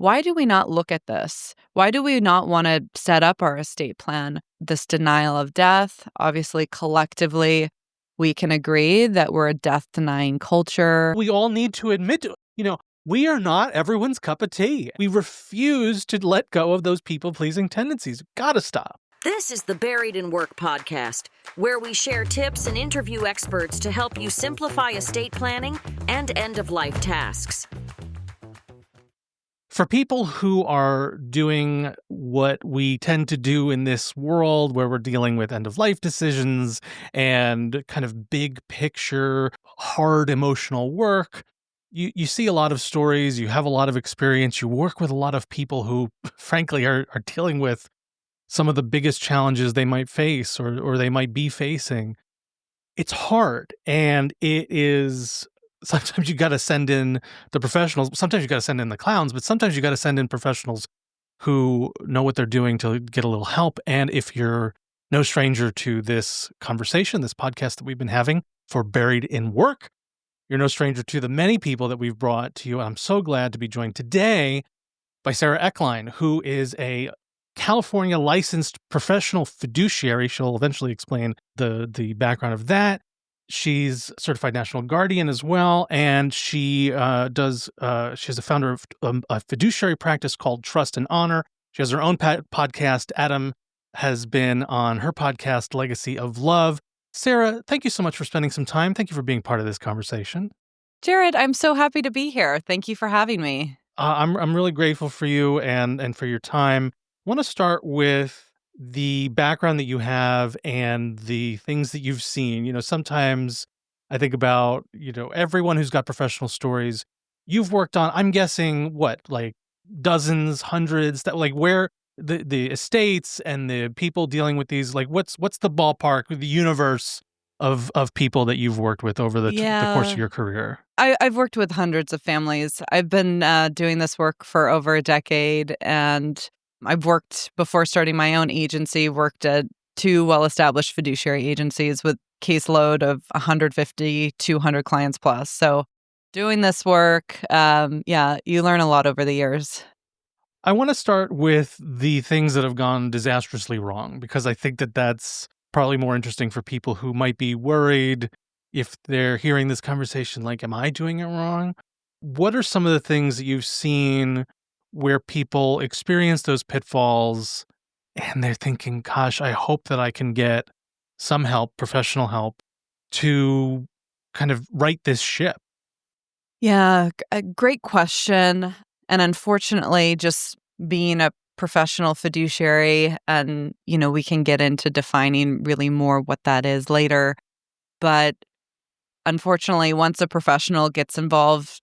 why do we not look at this? Why do we not want to set up our estate plan? This denial of death, obviously, collectively, we can agree that we're a death-denying culture. We all need to admit to, we are not everyone's cup of tea. We refuse to let go of those people-pleasing tendencies. Gotta stop. This is the Buried in Work podcast, where we share tips and interview experts to help you simplify estate planning and end-of-life tasks. For people who are doing what we tend to do in this world where we're dealing with end-of-life decisions and kind of big picture, hard emotional work, you see a lot of stories, you have a lot of experience, you work with a lot of people who, frankly, are dealing with some of the biggest challenges they might face or they might be facing. It's hard, and it is... Sometimes you got to send in the professionals. Sometimes you got to send in the clowns, but sometimes you got to send in professionals who know what they're doing to get a little help. And if you're no stranger to this conversation, this podcast that we've been having for Buried in Work, you're no stranger to the many people that we've brought to you. I'm so glad to be joined today by Sara Ecklein, who is a California licensed professional fiduciary. She'll eventually explain the background of that. She's a certified national guardian as well, and she's a founder of a fiduciary practice called Trust and Honor. She has her own podcast. Adam has been on her podcast, Legacy of Love. Sara, thank you so much for spending some time. Thank you for being part of this conversation. Jared, I'm so happy to be here. Thank you for having me. I'm really grateful for you and for your time. I want to start with the background that you have and the things that you've seen. Sometimes I think about, everyone who's got professional stories you've worked on, I'm guessing like dozens, hundreds, that like where the estates and the people dealing with these, like what's the ballpark, the universe of people that you've worked with over the course of your career? I've worked with hundreds of families. I've been doing this work for over a decade, and I've worked, before starting my own agency, worked at two well-established fiduciary agencies with caseload of 150, 200 clients plus. So doing this work, you learn a lot over the years. I want to start with the things that have gone disastrously wrong, because I think that that's probably more interesting for people who might be worried if they're hearing this conversation, like, am I doing it wrong? What are some of the things that you've seen where people experience those pitfalls and they're thinking, gosh, I hope that I can get some help, professional help, to kind of right this ship? Yeah, a great question. And unfortunately, just being a professional fiduciary, and, we can get into defining really more what that is later. But unfortunately, once a professional gets involved,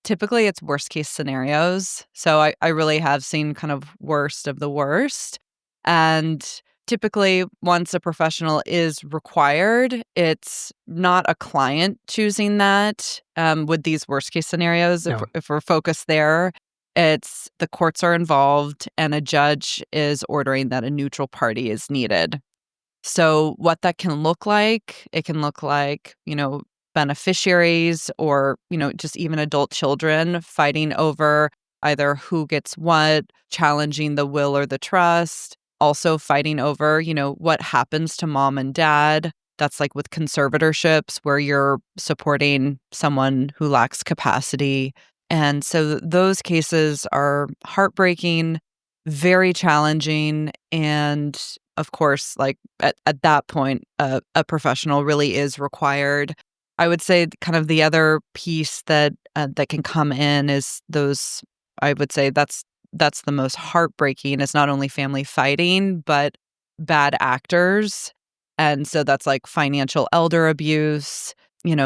typically it's worst case scenarios. So I really have seen kind of worst of the worst. And typically, once a professional is required, it's not a client choosing that. With these worst case scenarios, No. if we're focused there, it's the courts are involved and a judge is ordering that a neutral party is needed. So what that can look like, it can look like, beneficiaries or, just even adult children fighting over either who gets what, challenging the will or the trust, also fighting over, what happens to mom and dad. That's like with conservatorships where you're supporting someone who lacks capacity. And so those cases are heartbreaking, very challenging. And of course, like at that point, a professional really is required. I would say kind of the other piece that can come in is those, I would say that's the most heartbreaking, is not only family fighting, but bad actors. And so that's like financial elder abuse,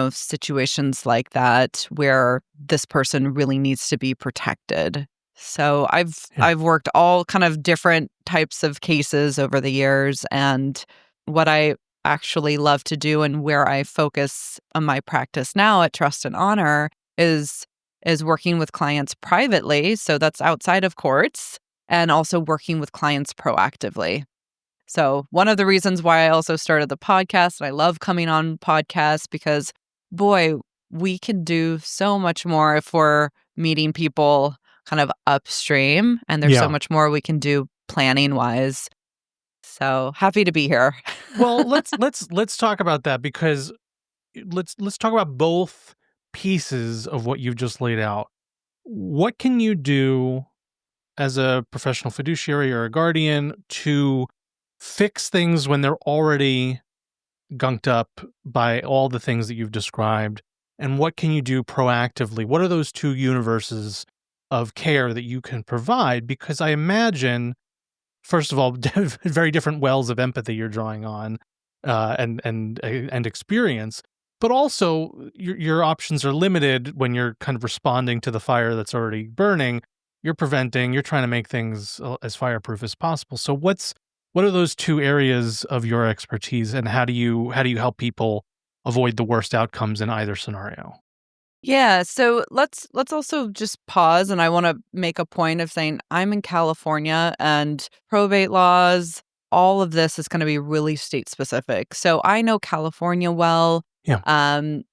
situations like that where this person really needs to be protected. So I've worked all kind of different types of cases over the years, and what I actually love to do and where I focus on my practice now at Trust and Honor is working with clients privately. So that's outside of courts, and also working with clients proactively. So one of the reasons why I also started the podcast, and I love coming on podcasts, because boy, we can do so much more if we're meeting people kind of upstream, and there's so much more we can do planning wise. So happy to be here. Well, let's talk about that, because let's talk about both pieces of what you've just laid out. What can you do as a professional fiduciary or a guardian to fix things when they're already gunked up by all the things that you've described? And what can you do proactively? What are those two universes of care that you can provide? Because I imagine, first of all, very different wells of empathy you're drawing on, and experience, but also your options are limited when you're kind of responding to the fire that's already burning. You're preventing. You're trying to make things as fireproof as possible. So what are those two areas of your expertise, and how do you help people avoid the worst outcomes in either scenario? Yeah, so let's also just pause, and I want to make a point of saying I'm in California, and probate laws, all of this is going to be really state specific. So I know California well. Yeah.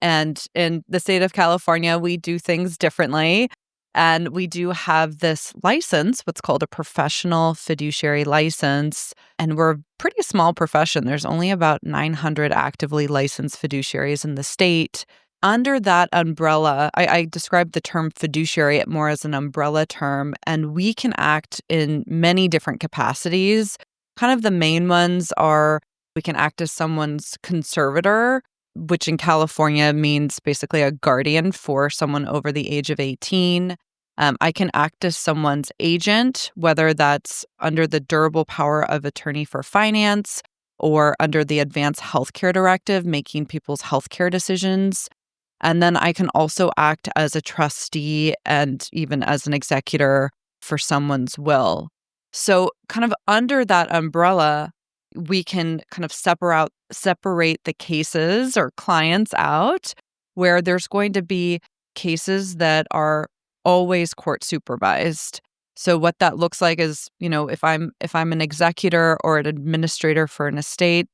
And in the state of California, we do things differently. And we do have this license, what's called a professional fiduciary license. And we're a pretty small profession. There's only about 900 actively licensed fiduciaries in the state. Under that umbrella, I describe the term fiduciary more as an umbrella term, and we can act in many different capacities. Kind of the main ones are we can act as someone's conservator, which in California means basically a guardian for someone over the age of 18. I can act as someone's agent, whether that's under the durable power of attorney for finance or under the Advanced Healthcare Directive, making people's healthcare decisions. And then I can also act as a trustee and even as an executor for someone's will. So kind of under that umbrella, we can kind of separate the cases or clients out where there's going to be cases that are always court supervised. So what that looks like is, if I'm an executor or an administrator for an estate,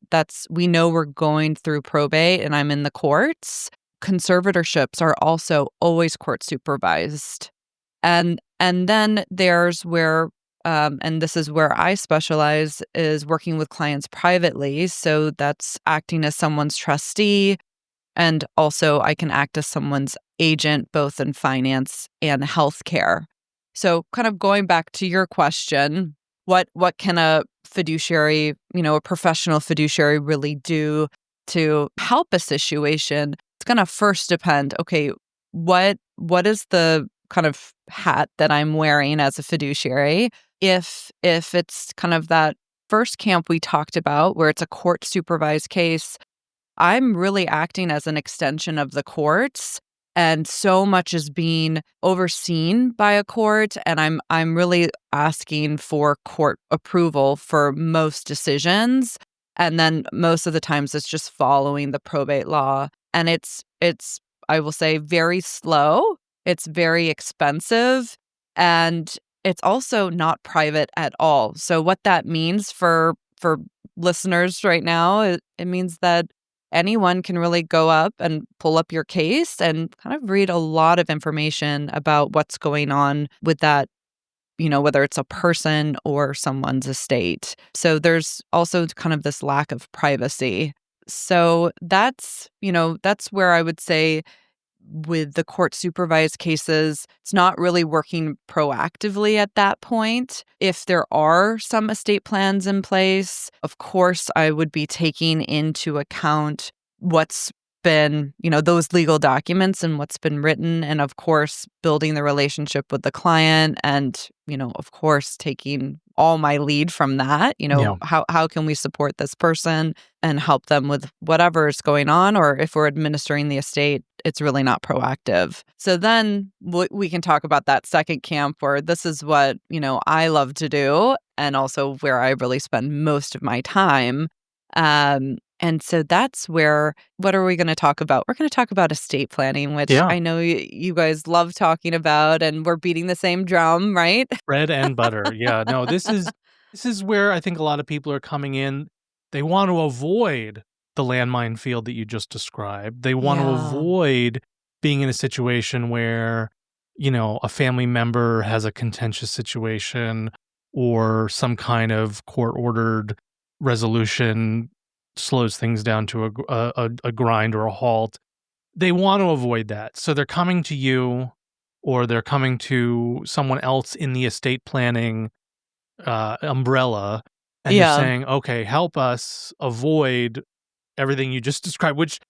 we know we're going through probate and I'm in the courts. Conservatorships are also always court supervised. And then there's where and this is where I specialize, is working with clients privately. So that's acting as someone's trustee. And also I can act as someone's agent, both in finance and healthcare. So kind of going back to your question, what can a fiduciary, a professional fiduciary really do to help a situation? It's going to first depend, okay, what is the kind of hat that I'm wearing as a fiduciary? If it's kind of that first camp we talked about where it's a court supervised case, I'm really acting as an extension of the courts, and so much is being overseen by a court, and I'm really asking for court approval for most decisions. And then most of the times it's just following the probate law, and it's I will say very slow. It's very expensive, and it's also not private at all. So what that means for listeners right now, it means that anyone can really go up and pull up your case and kind of read a lot of information about what's going on with that, whether it's a person or someone's estate. So there's also kind of this lack of privacy. So that's where I would say with the court supervised cases, it's not really working proactively at that point. If there are some estate plans in place, of course, I would be taking into account what's been, those legal documents and what's been written. And of course, building the relationship with the client and, of course, taking all my lead from that. How can we support this person and help them with whatever is going on? Or if we're administering the estate, it's really not proactive. So then we can talk about that second camp where this is what, I love to do and also where I really spend most of my time. And so that's where, what are we going to talk about? We're going to talk about estate planning, which I know you guys love talking about, and we're beating the same drum, right? Bread and butter. Yeah, no, this is where I think a lot of people are coming in. They want to avoid the landmine field that you just described. They want to avoid being in a situation where a family member has a contentious situation or some kind of court-ordered resolution slows things down to a grind or a halt. They want to avoid that. So they're coming to you or they're coming to someone else in the estate planning umbrella, and they're Yeah. saying, okay, help us avoid everything you just described, which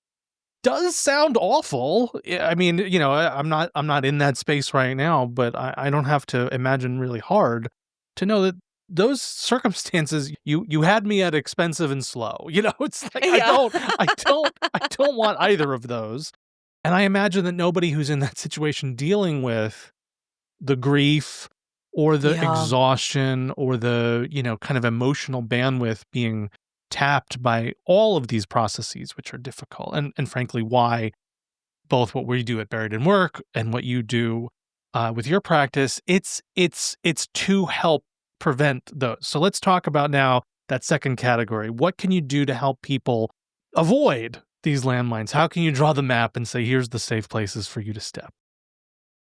does sound awful. I mean, I'm not in that space right now, but I don't have to imagine really hard to know that those circumstances you had me at expensive and slow. It's like Yeah. I don't want either of those. And I imagine that nobody who's in that situation dealing with the grief or the Yeah. exhaustion or the, kind of emotional bandwidth being tapped by all of these processes, which are difficult. And frankly, why both what we do at Buried in Work and what you do with your practice, it's to help prevent those. So let's talk about now that second category. What can you do to help people avoid these landmines? How can you draw the map and say, here's the safe places for you to step?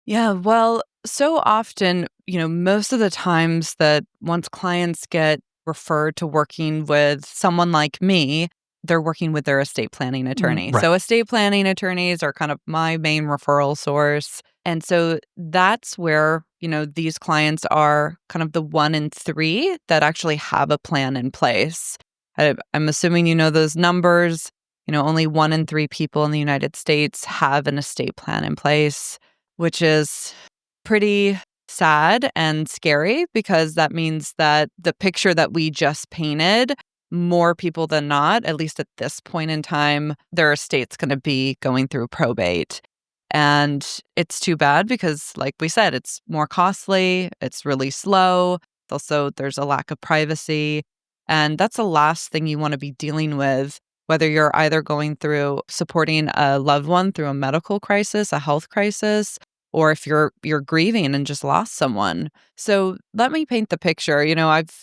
Yeah, well, so often, most of the times that once clients get referred to working with someone like me, they're working with their estate planning attorney. Right. So estate planning attorneys are kind of my main referral source. And so that's where, these clients are kind of the 1 in 3 that actually have a plan in place. I'm assuming you know those numbers. Only 1 in 3 people in the United States have an estate plan in place, which is pretty sad and scary because that means that the picture that we just painted, more people than not, at least at this point in time, their estate's going to be going through probate. And it's too bad because, like we said, it's more costly, it's really slow. Also, there's a lack of privacy. And that's the last thing you want to be dealing with, whether you're either going through supporting a loved one through a medical crisis, a health crisis, or if you're grieving and just lost someone. So let me paint the picture.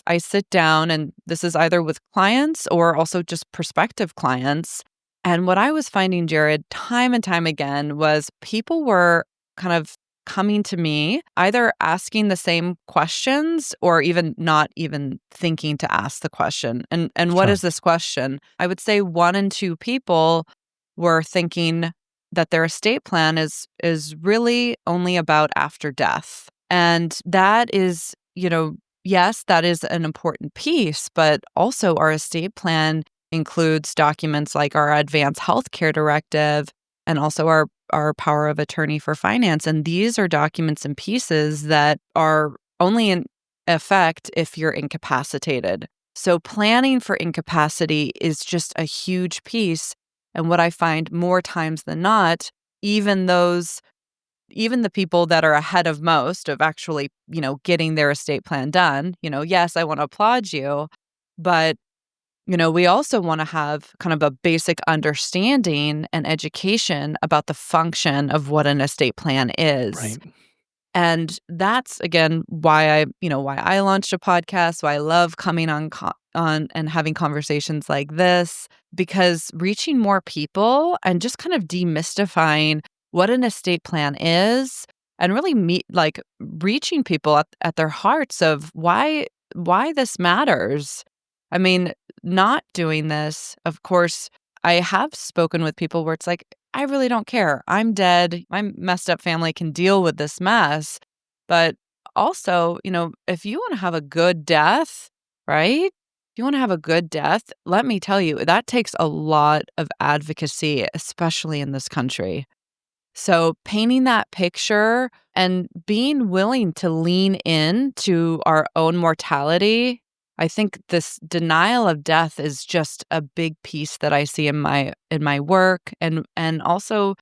I sit down, and this is either with clients or also just prospective clients. And what I was finding, Jared, time and time again, was people were kind of coming to me, either asking the same questions or even not even thinking to ask the question. And what Sure. is this question? I would say 1 in 2 people were thinking that their estate plan is really only about after death. And that is, yes, that is an important piece, but also our estate plan includes documents like our advanced healthcare directive and also our power of attorney for finance. And these are documents and pieces that are only in effect if you're incapacitated. So planning for incapacity is just a huge piece. And what I find more times than not, even the people that are ahead of most of actually, getting their estate plan done, yes, I want to applaud you, but we also want to have kind of a basic understanding and education about the function of what an estate plan is. Right. And that's, again, why I launched a podcast, why I love coming on and having conversations like this, because reaching more people and just kind of demystifying what an estate plan is and really reaching people at their hearts of why this matters. I mean, not doing this, of course, I have spoken with people where it's like, I really don't care. I'm dead. My messed up family can deal with this mess. But also, if you want to have a good death, right? If you want to have a good death, let me tell you, that takes a lot of advocacy, especially in this country. So painting that picture and being willing to lean in to our own mortality, I think this denial of death is just a big piece that I see in my work and also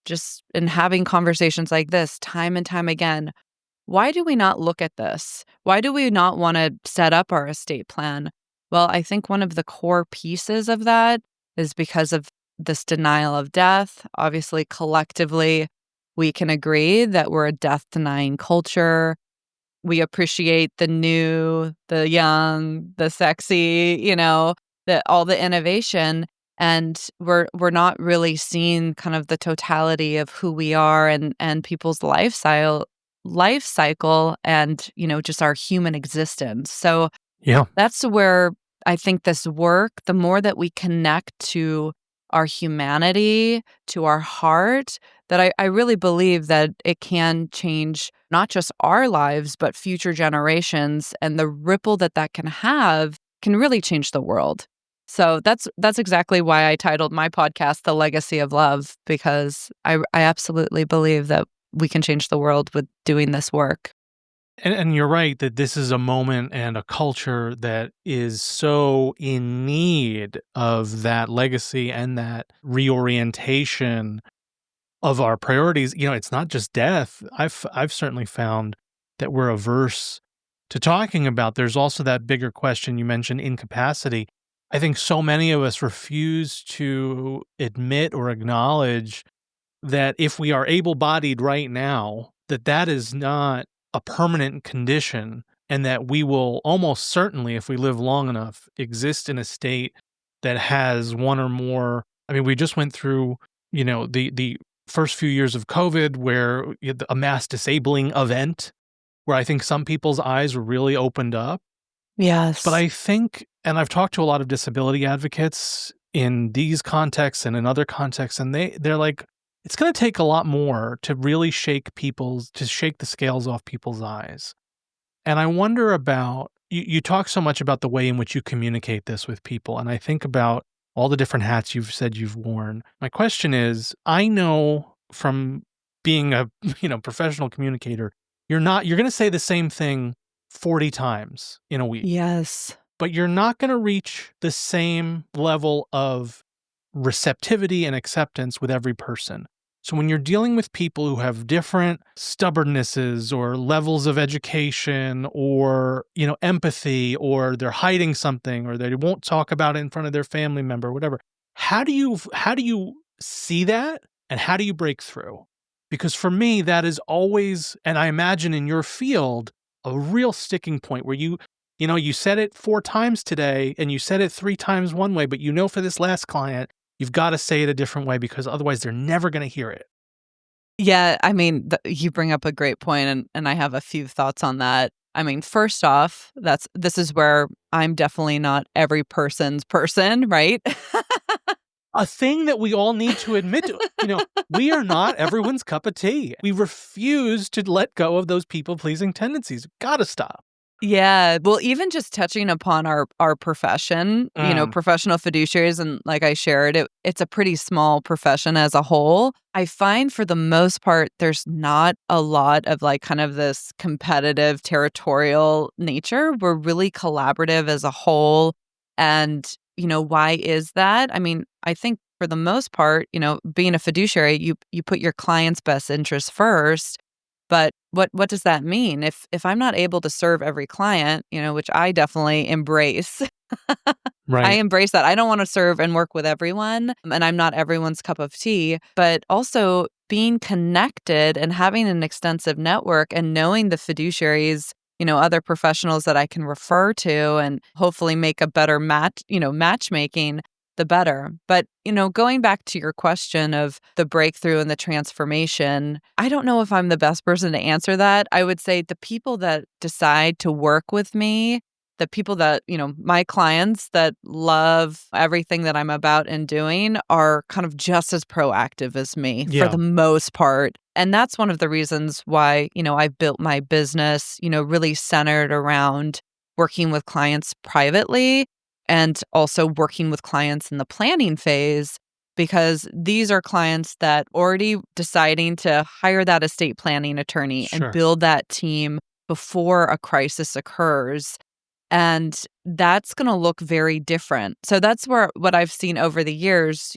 just in having conversations like this time and time again. Why do we not look at this? Why do we not want to set up our estate plan? Well, I think one of the core pieces of that is because of this denial of death. Obviously, collectively, we can agree that we're a death-denying culture. We appreciate the new, the young, the sexy, all the innovation. And we're not really seeing kind of the totality of who we are and people's life cycle and, just our human existence. So Yeah. that's where I think this work, the more that we connect to our humanity, to our heart, that I really believe that it can change not just our lives, but future generations. And the ripple that can have can really change the world. So that's exactly why I titled my podcast The Legacy of Love, because I absolutely believe that we can change the world with doing this work. And you're right that this is a moment and a culture that is so in need of that legacy and that reorientation of our priorities. It's not just death. I've certainly found that we're averse to talking about. There's also that bigger question you mentioned, incapacity. I think so many of us refuse to admit or acknowledge that if we are able-bodied right now, that is not a permanent condition, and that we will almost certainly, if we live long enough, exist in a state that has one or more. I mean, we just went through, the first few years of COVID where you had a mass disabling event where I think some people's eyes were really opened up. But Yes. I think, and I've talked to a lot of disability advocates in these contexts and in other contexts, and they're like, it's going to take a lot more to really shake the scales off people's eyes. And I wonder about, you talk so much about the way in which you communicate this with people. And I think about all the different hats you've said you've worn. My question is, I know from being a, professional communicator, you're going to say the same thing 40 times in a week. Yes. But you're not going to reach the same level of receptivity and acceptance with every person. So when you're dealing with people who have different stubbornnesses or levels of education or, empathy, or they're hiding something or they won't talk about it in front of their family member, whatever, how do you see that and how do you break through? Because for me, that is always, and I imagine in your field, a real sticking point where you said it 4 times today and you said it 3 times one way, but for this last client, you've got to say it a different way because otherwise they're never going to hear it. Yeah, I mean, you bring up a great point, and I have a few thoughts on that. I mean, first off, this is where I'm definitely not every person's person, right? A thing that we all need to admit to. We are not everyone's cup of tea. We refuse to let go of those people-pleasing tendencies. Gotta stop. Yeah. Well, even just touching upon our profession, professional fiduciaries, and like I shared, it's a pretty small profession as a whole. I find for the most part, there's not a lot of like kind of this competitive territorial nature. We're really collaborative as a whole. And, why is that? I mean, I think for the most part, being a fiduciary, you put your client's best interest first. But what does that mean? If I'm not able to serve every client, which I definitely embrace, I Right. embrace that. I don't want to serve and work with everyone, and I'm not everyone's cup of tea, but also being connected and having an extensive network and knowing the fiduciaries, other professionals that I can refer to and hopefully make a better matchmaking, the better. But, going back to your question of the breakthrough and the transformation, I don't know if I'm the best person to answer that. I would say the people that decide to work with me, the people that, my clients that love everything that I'm about and doing are kind of just as proactive as me for the most part. And that's one of the reasons why, I've built my business, really centered around working with clients privately and also working with clients in the planning phase, because these are clients that already deciding to hire that estate planning attorney and build that team before a crisis occurs. And that's going to look very different. So that's what I've seen over the years,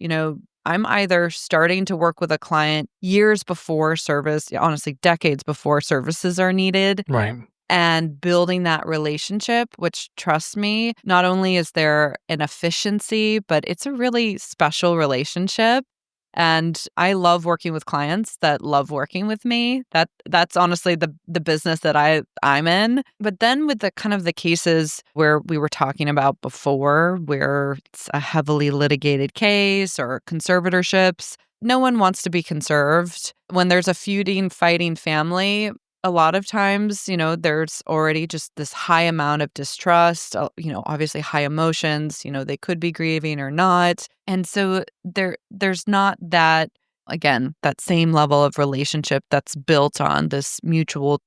I'm either starting to work with a client years before service, honestly, decades before services are needed. Right. And building that relationship, which, trust me, not only is there an efficiency, but it's a really special relationship. And I love working with clients that love working with me. That's honestly the business that I'm in. But then with the kind of the cases where we were talking about before, where it's a heavily litigated case or conservatorships, no one wants to be conserved. When there's a feuding, fighting family, a lot of times, there's already just this high amount of distrust, obviously high emotions, they could be grieving or not. And so there's not that, again, that same level of relationship that's built on this mutual,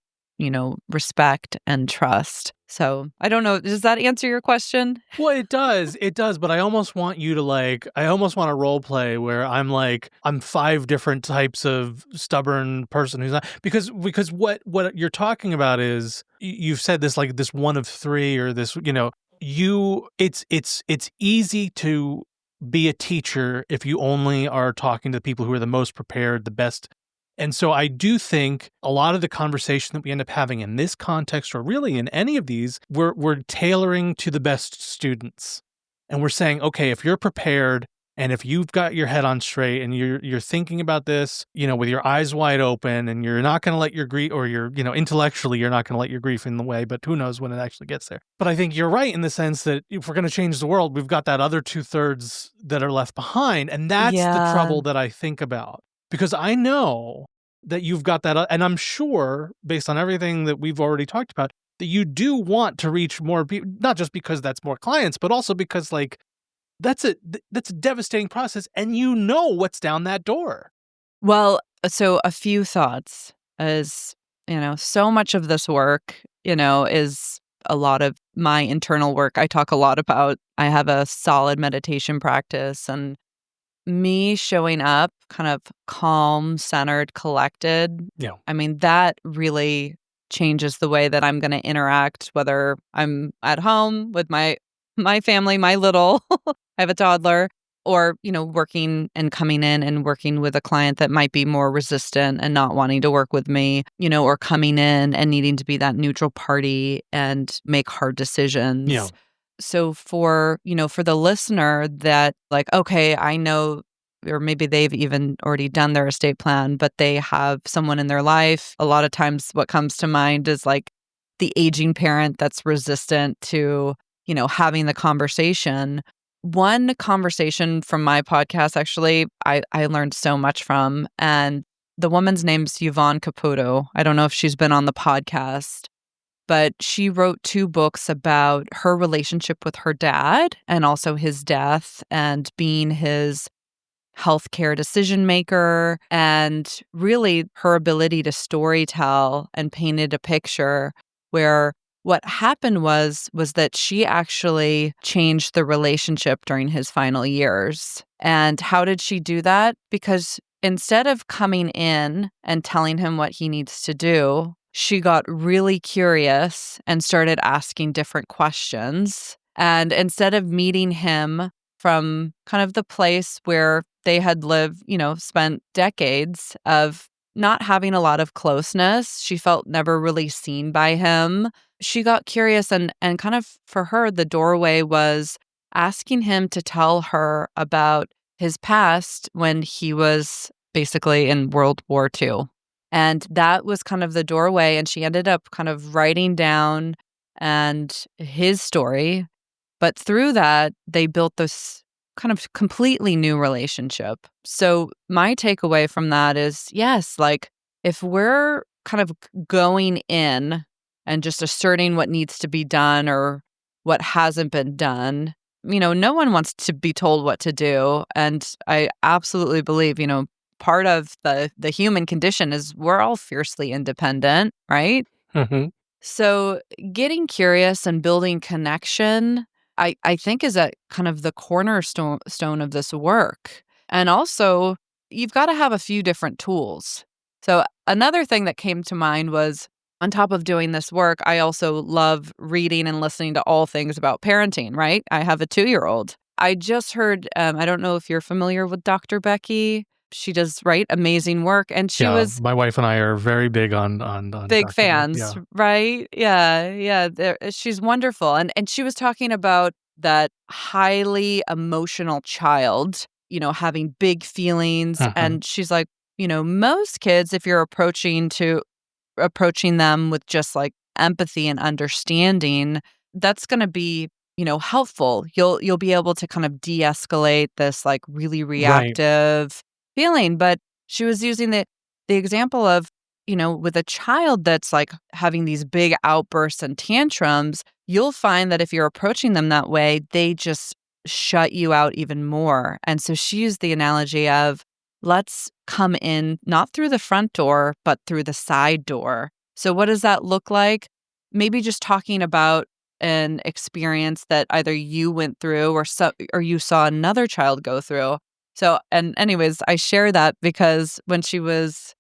respect and trust. So I don't know. Does that answer your question? Well, it does. It does. But I almost want you to I almost want a role play where I'm 5 different types of stubborn person who's not, because what you're talking about is you've said this, like this one of 3 or this, it's easy to be a teacher if you only are talking to the people who are the most prepared, the best. And so I do think a lot of the conversation that we end up having in this context, or really in any of these, we're tailoring to the best students. And we're saying, okay, if you're prepared and if you've got your head on straight and you're thinking about this, with your eyes wide open, and you're not going to let your grief, or intellectually, you're not going to let your grief in the way, but who knows when it actually gets there. But I think you're right in the sense that if we're going to change the world, we've got that other 2/3 that are left behind. And that's the trouble that I think about. Because I know that you've got that, and I'm sure, based on everything that we've already talked about, that you do want to reach more people, not just because that's more clients, but also because, that's a devastating process, and what's down that door. Well, so a few thoughts is, so much of this work, is a lot of my internal work. I talk a lot about, I have a solid meditation practice, and me showing up kind of calm, centered, collected. Yeah. I mean, that really changes the way that I'm going to interact, whether I'm at home with my family, my little, I have a toddler, or, working and coming in and working with a client that might be more resistant and not wanting to work with me, or coming in and needing to be that neutral party and make hard decisions. Yeah. So for the listener that okay, I know, or maybe they've even already done their estate plan, but they have someone in their life. A lot of times what comes to mind is the aging parent that's resistant to, having the conversation. One conversation from my podcast, actually, I learned so much from, and the woman's name's Yvonne Caputo. I don't know if she's been on the podcast, but she wrote 2 books about her relationship with her dad and also his death and being his healthcare decision maker, and really her ability to storytell and painted a picture where what happened was that she actually changed the relationship during his final years. And how did she do that? Because instead of coming in and telling him what he needs to do, she got really curious and started asking different questions. And instead of meeting him from kind of the place where they had lived, spent decades of not having a lot of closeness, she felt never really seen by him. She got curious, and kind of for her, the doorway was asking him to tell her about his past when he was basically in World War II. And that was kind of the doorway. And she ended up kind of writing down his story. But through that, they built this kind of completely new relationship. So my takeaway from that is, yes, if we're kind of going in and just asserting what needs to be done or what hasn't been done, no one wants to be told what to do. And I absolutely believe, part of the human condition is we're all fiercely independent, right? Mm-hmm. So getting curious and building connection, I think, is at kind of the cornerstone of this work. And also, you've got to have a few different tools. So another thing that came to mind was, on top of doing this work, I also love reading and listening to all things about parenting, right? I have a 2-year-old. I just heard, I don't know if you're familiar with Dr. Becky. She does, right, amazing work. And she was... My wife and I are very big on big Dr. fans, yeah. Right? Yeah. She's wonderful. And she was talking about that highly emotional child. having big feelings. Mhm. And she's like, most kids, if you're approaching them with just like empathy and understanding, that's going to be, helpful. You'll be able to kind of de-escalate this like really Right. reactive feeling. But she was using the example of, with a child that's like having these big outbursts and tantrums, you'll find that if you're approaching them that way, they just shut you out even more. And so she used the analogy of, let's come in not through the front door, but through the side door. So what does that look like? Maybe just talking about an experience that either you went through or you saw another child go through. So, and anyways, I share that because when she was,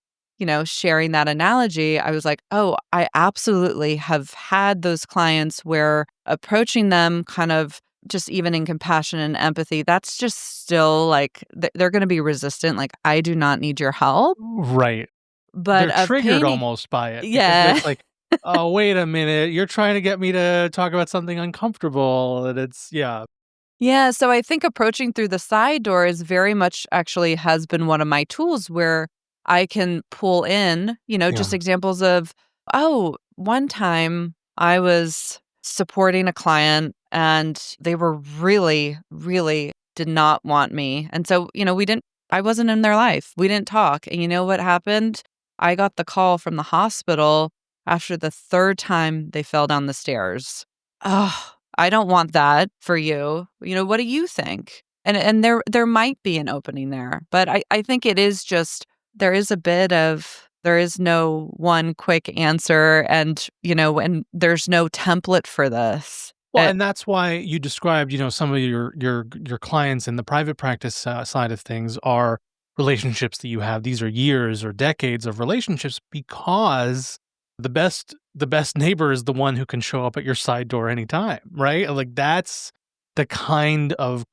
sharing that analogy, I was like, oh, I absolutely have had those clients where approaching them kind of just even in compassion and empathy, that's just still like they're going to be resistant. Like, I do not need your help. Right. But They're of triggered painting, almost by it because yeah. it's like, "Oh, wait a minute, you're trying to get me to talk about something uncomfortable," and it's yeah. Yeah, so I think approaching through the side door is very much actually has been one of my tools where I can pull in, just Yeah. examples of, oh, one time I was supporting a client and they were really, really did not want me. And so, I wasn't in their life. We didn't talk. And you know what happened? I got the call from the hospital after the third time they fell down the stairs. Oh, I don't want that for you. What do you think? And there might be an opening there, but I think it is just there is no one quick answer and and there's no template for this. Well, and that's why you described, some of your clients in the private practice side of things are relationships that you have. These are years or decades of relationships because the best neighbor is the one who can show up at your side door anytime, right? Like that's the kind of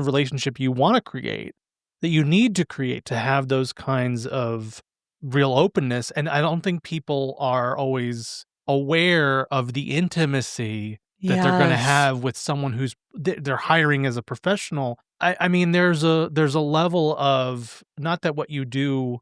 relationship you want to create, that you need to create to have those kinds of real openness. And I don't think people are always aware of the intimacy that they're gonna Yes. have with someone who's they're hiring as a professional. I mean, there's a level of not that what you do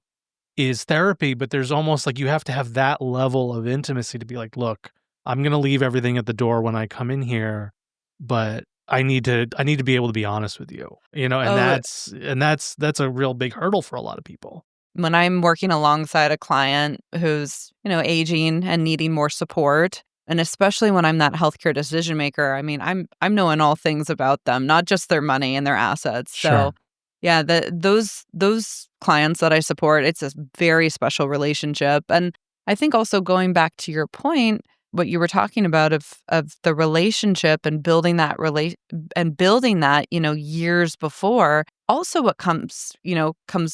is therapy, but there's almost like you have to have that level of intimacy to be like, "Look, I'm gonna leave everything at the door when I come in here, but I need to be able to be honest with you." And Oh, that's a real big hurdle for a lot of people. when I'm working alongside a client who's, aging and needing more support, and especially when I'm that healthcare decision maker, I mean, I'm knowing all things about them, not just their money and their assets. So, Sure. yeah, those clients that I support, it's a very special relationship. And I think also going back to your point, what you were talking about of the relationship and building that, years before. Also what comes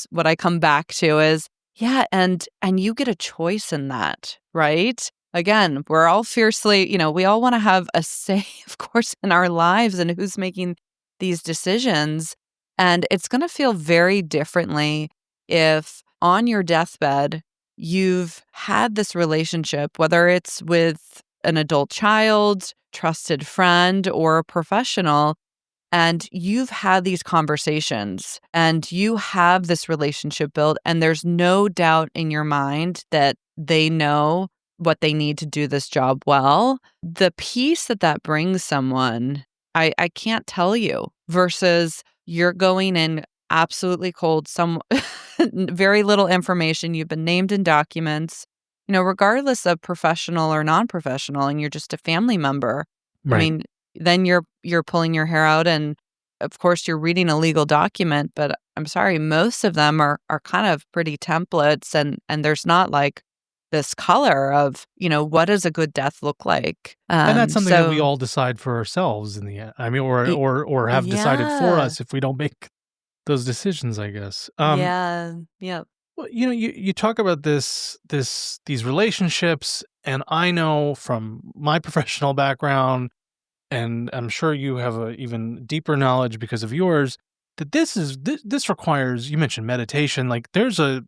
what I come back to is, yeah, and you get a choice in that, right? Again, we're all fiercely, we all want to have a say, of course, in our lives and who's making these decisions. And it's going to feel very differently if on your deathbed, you've had this relationship, whether it's with an adult child, trusted friend, or a professional, and you've had these conversations and you have this relationship built, and there's no doubt in your mind that they know what they need to do this job well. The peace that brings someone, I can't tell you, versus you're going in absolutely cold, some very little information. You've been named in documents, regardless of professional or non-professional, and you're just a family member. I Right. mean, then you're pulling your hair out and of course you're reading a legal document, but I'm sorry, most of them are kind of pretty templates and there's not like this color of, what does a good death look like? And that's something that we So all decide for ourselves in the end. I mean, or y- or have decided for yeah. us if we don't make those decisions, I guess. Yeah. Yeah. Well, you talk about these relationships, and I know from my professional background, and I'm sure you have a even deeper knowledge because of yours, that this requires, you mentioned meditation, like there's a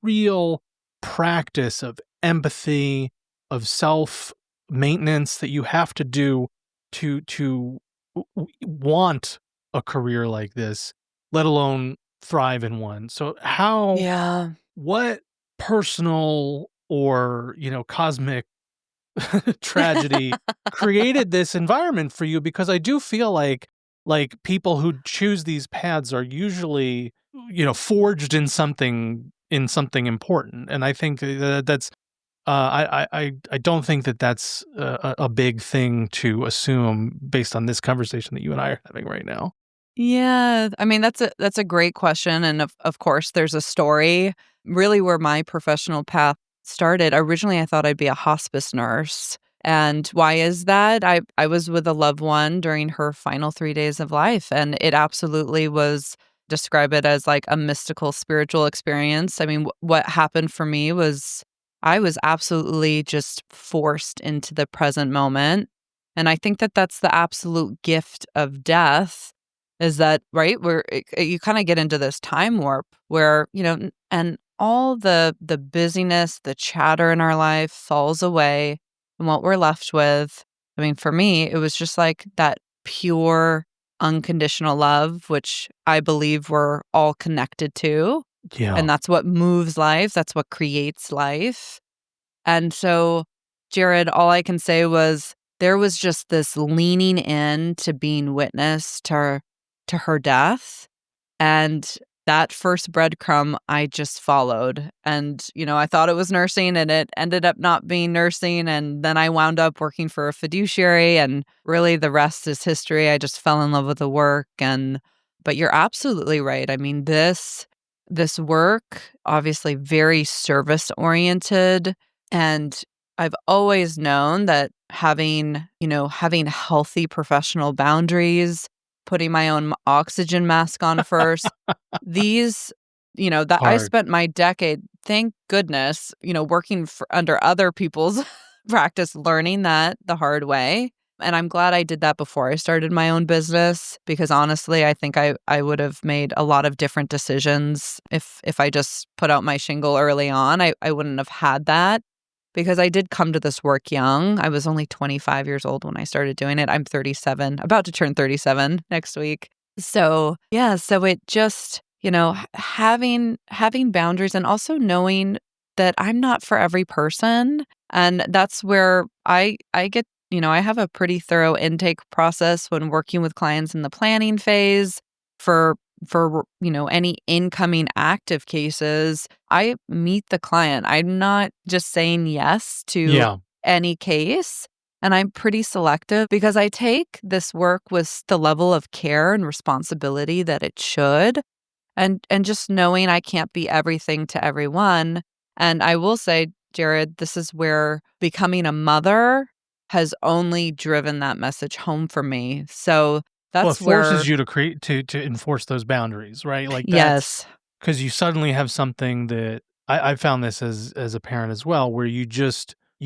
real practice of empathy, of self maintenance that you have to do to want a career like this, let alone thrive in one. So Yeah. what personal or, cosmic tragedy created this environment for you? Because I do feel like people who choose these paths are usually, forged in something important. And I think that's I don't think that that's a big thing to assume based on this conversation that you and I are having right now. Yeah, I mean, that's a great question, and of course, there's a story. Really, where my professional path started, originally, I thought I'd be a hospice nurse, and why is that? I was with a loved one during her final 3 days of life, and it absolutely was describe it as, like, a mystical spiritual experience. I mean, what happened for me was I was absolutely just forced into the present moment, and I think that that's the absolute gift of death is that right? Where you kinda get into this time warp where, and all the busyness, the chatter in our life falls away, and what we're left with I mean, for me, it was just like that pure, unconditional love, which I believe we're all connected to, Yeah. and that's what moves life, that's what creates life. And so, Jared, all I can say was there was just this leaning in to being witness to her death. And that first breadcrumb I just followed. And, I thought it was nursing and it ended up not being nursing. And then I wound up working for a fiduciary. And really the rest is history. I just fell in love with the work. But you're absolutely right. I mean, this work, obviously very service oriented. And I've always known that having healthy professional boundaries, putting my own oxygen mask on first, these, that I Hard. spent my decade, thank goodness, working under other people's practice, learning that the hard way. And I'm glad I did that before I started my own business because honestly, I think I would have made a lot of different decisions if I just put out my shingle early on. I wouldn't have had that because I did come to this work young. I was only 25 years old when I started doing it. I'm 37, about to turn 37 next week. So, yeah, so it just, having boundaries and also knowing that I'm not for every person. And that's where I get, I have a pretty thorough intake process when working with clients in the planning phase for any incoming active cases. I meet the client. I'm not just saying yes to Yeah. any case. And I'm pretty selective because I take this work with the level of care and responsibility that it should. And just knowing I can't be everything to everyone. And I will say, Jared, this is where becoming a mother has only driven that message home for me. So Well, it that's forces where, you to create to enforce those boundaries, right? Like that's yes. because you suddenly have something that I found this as a parent as well, where you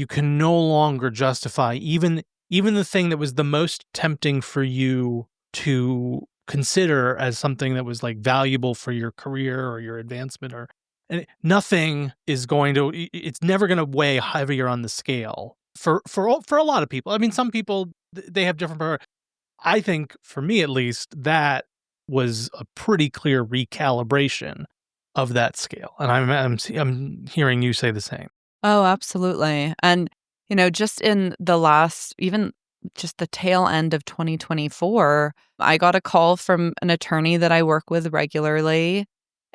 can no longer justify even the thing that was the most tempting for you to consider as something that was like valuable for your career or your advancement or and nothing is going to it's never going to weigh heavier on the scale for a lot of people. I mean, some people they have different I think, for me at least, that was a pretty clear recalibration of that scale, and I'm hearing you say the same. Oh, absolutely. And, just in the last, even just the tail end of 2024, I got a call from an attorney that I work with regularly.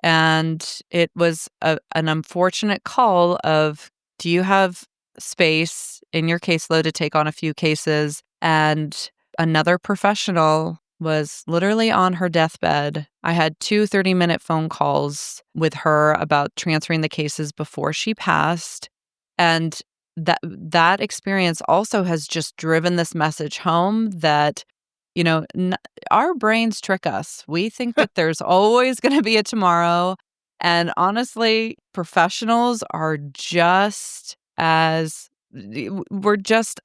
And it was an unfortunate call of, do you have space in your caseload to take on a few cases? And another professional was literally on her deathbed. I had 2 30-minute phone calls with her about transferring the cases before she passed. And that experience also has just driven this message home that, you know, n- our brains trick us. We think that there's always going to be a tomorrow. And honestly, professionals are just as we're just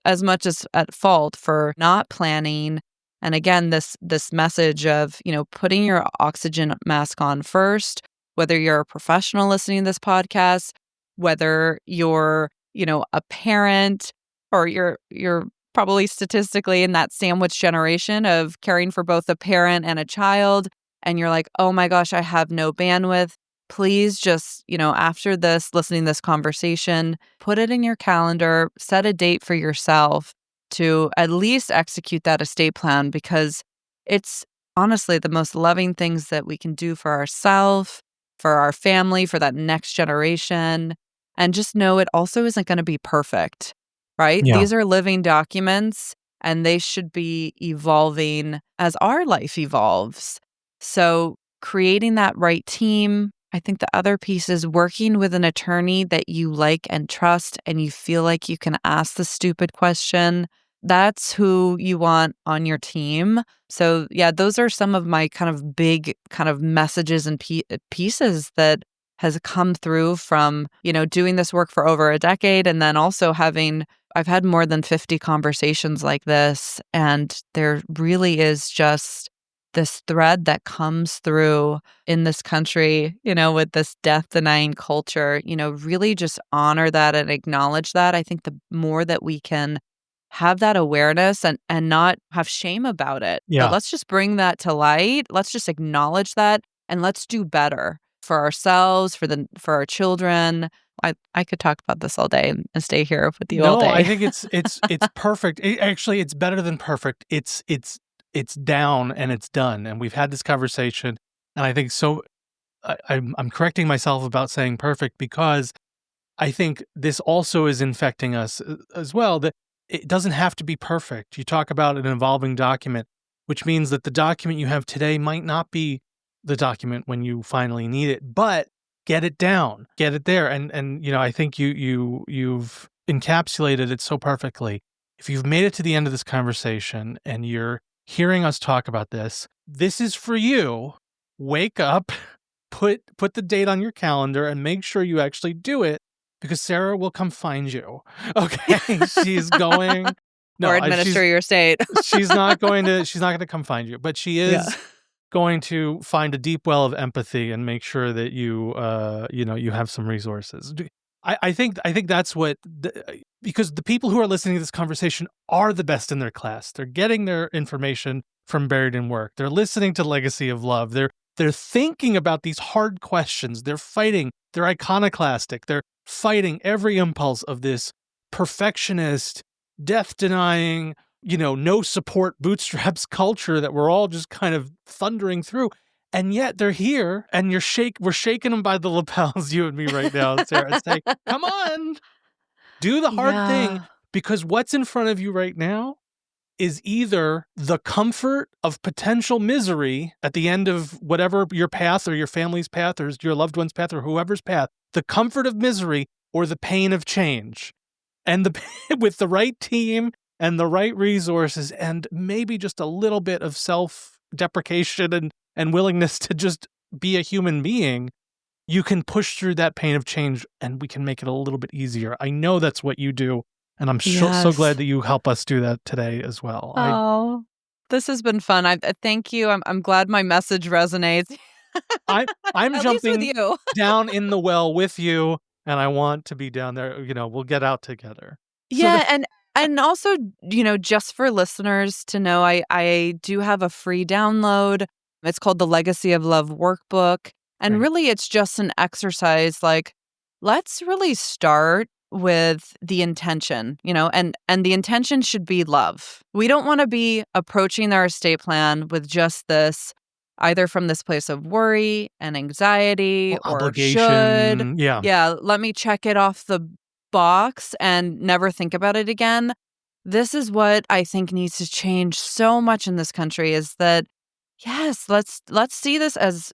as much as at fault for not planning. And again, this message of, putting your oxygen mask on first, whether you're a professional listening to this podcast, whether you're, a parent or you're probably statistically in that sandwich generation of caring for both a parent and a child, and you're like, oh my gosh, I have no bandwidth. Please just, after this, listening to this conversation, put it in your calendar, set a date for yourself to at least execute that estate plan, because it's honestly the most loving things that we can do for ourselves, for our family, for that next generation. And just know it also isn't going to be perfect, right? Yeah. These are living documents and they should be evolving as our life evolves. So creating that right team. I think the other piece is working with an attorney that you like and trust and you feel like you can ask the stupid question. That's who you want on your team. So yeah, those are some of my kind of big kind of messages and pieces that has come through from, doing this work for over a decade. And then also I've had more than 50 conversations like this. And there really is just this thread that comes through in this country, with this death denying culture, really just honor that and acknowledge that. I think the more that we can have that awareness and not have shame about it. Yeah. But let's just bring that to light. Let's just acknowledge that and let's do better for ourselves, for our children. I could talk about this all day and stay here with you all day. No, I think it's perfect. Actually, it's better than perfect. It's down and it's done. And we've had this conversation. And I think so. I'm correcting myself about saying perfect because I think this also is infecting us as well. That it doesn't have to be perfect. You talk about an evolving document, which means that the document you have today might not be the document when you finally need it, but get it down, get it there. And I think you've encapsulated it so perfectly. If you've made it to the end of this conversation and you're hearing us talk about this, this is for you. Wake up, put the date on your calendar and make sure you actually do it, because Sarah will come find you. Okay. She's going or administer your estate. she's not going to come find you, but she is going to find a deep well of empathy and make sure that you have some resources. I think that's what, because the people who are listening to this conversation are the best in their class. They're getting their information from Buried in Work. They're listening to Legacy of Love. They're thinking about these hard questions. They're fighting. They're iconoclastic. They're fighting every impulse of this perfectionist, death-denying, no support bootstraps culture that we're all just kind of thundering through. And yet they're here, and we're shaking them by the lapels, you and me right now, Sarah. It's like, come on, do the hard thing, because what's in front of you right now is either the comfort of potential misery at the end of whatever your path or your family's path or your loved one's path or whoever's path, the comfort of misery or the pain of change. And with the right team and the right resources and maybe just a little bit of self-deprecation and willingness to just be a human being, you can push through that pain of change and we can make it a little bit easier. I know that's what you do. And I'm so glad that you help us do that today as well. Oh, this has been fun. I thank you. I'm glad my message resonates. I'm jumping down in the well with you, and I want to be down there. We'll get out together. Yeah, and also, just for listeners to know, I do have a free download. It's called the Legacy of Love Workbook, and really, it's just an exercise. Like, let's really start with the intention, and the intention should be love. We don't want to be approaching our estate plan with just this, either from this place of worry and anxiety or obligation. Yeah, let me check it off the box and never think about it again. This is what I think needs to change so much in this country, is that, yes, let's see this as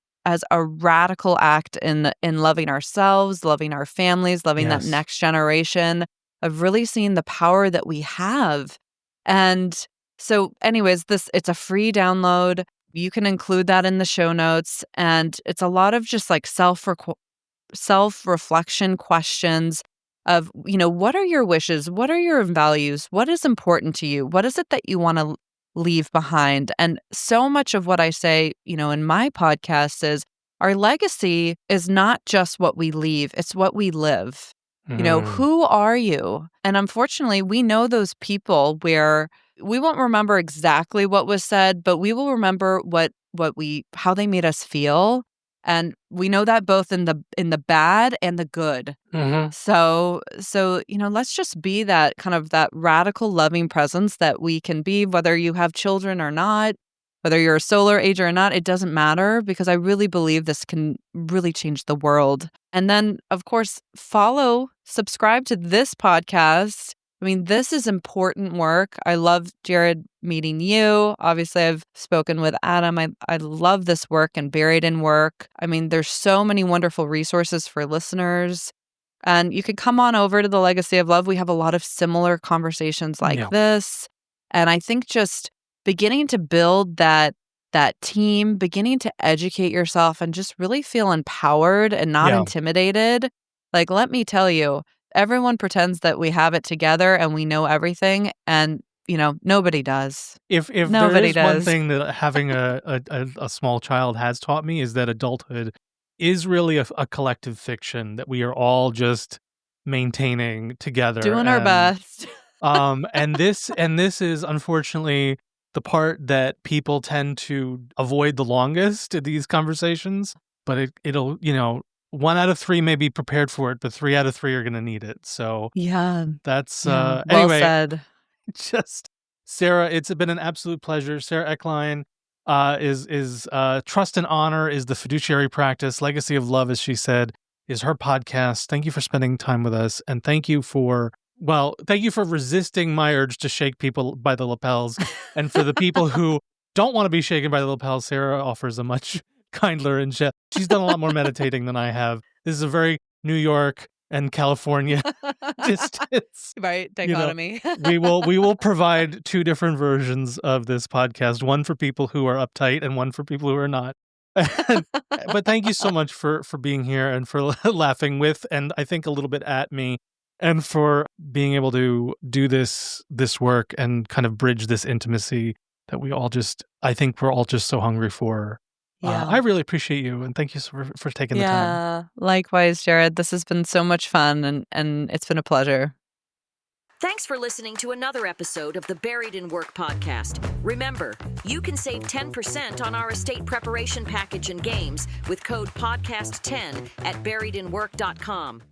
a radical act in loving ourselves, loving our families, loving that next generation, of really seeing the power that we have. And so anyways, it's a free download. You can include that in the show notes. And it's a lot of just like self-reflection questions of, what are your wishes? What are your values? What is important to you? What is it that you want to leave behind? And so much of what I say, in my podcast is our legacy is not just what we leave, it's what we live. Who are you? And unfortunately, we know those people where we won't remember exactly what was said, but we will remember how they made us feel. And we know that both in the bad and the good. So, let's just be that kind of that radical loving presence that we can be, whether you have children or not, whether you're a solar ager or not, it doesn't matter, because I really believe this can really change the world. And then, of course, subscribe to this podcast. I mean, this is important work. I love, Jared, meeting you. Obviously, I've spoken with Adam. I love this work and Buried in Work. I mean, there's so many wonderful resources for listeners. And you can come on over to the Legacy of Love. We have a lot of similar conversations like this. And I think just beginning to build that team, beginning to educate yourself and just really feel empowered and not intimidated. Like, let me tell you, everyone pretends that we have it together and we know everything, and nobody does. If Nobody there is one does. thing that having a small child has taught me, is that adulthood is really a collective fiction that we are all just maintaining together, Doing our best. and this is unfortunately the part that people tend to avoid the longest in these conversations. But it'll 1 out of 3 may be prepared for it, but 3 out of 3 are going to need it. So that's well anyway. said. Just Sara, it's been an absolute pleasure. Sara Ecklein is Trust and Honor is the fiduciary practice. Legacy of Love, as she said, is her podcast. Thank you for spending time with us, and thank you for resisting my urge to shake people by the lapels. And for the people who don't want to be shaken by the lapels, Sara offers a much kinder and she's done a lot more meditating than I have. This is a very New York and California distance. Right, dichotomy. We will provide 2 different versions of this podcast, one for people who are uptight and one for people who are not. But thank you so much for being here and for laughing with, and I think a little bit at me, and for being able to do this work and kind of bridge this intimacy that I think we're all just so hungry for. I really appreciate you, and thank you for taking the time. Yeah, likewise, Jared. This has been so much fun, and it's been a pleasure. Thanks for listening to another episode of the Buried in Work podcast. Remember, you can save 10% on our estate preparation package and games with code podcast10 at buriedinwork.com.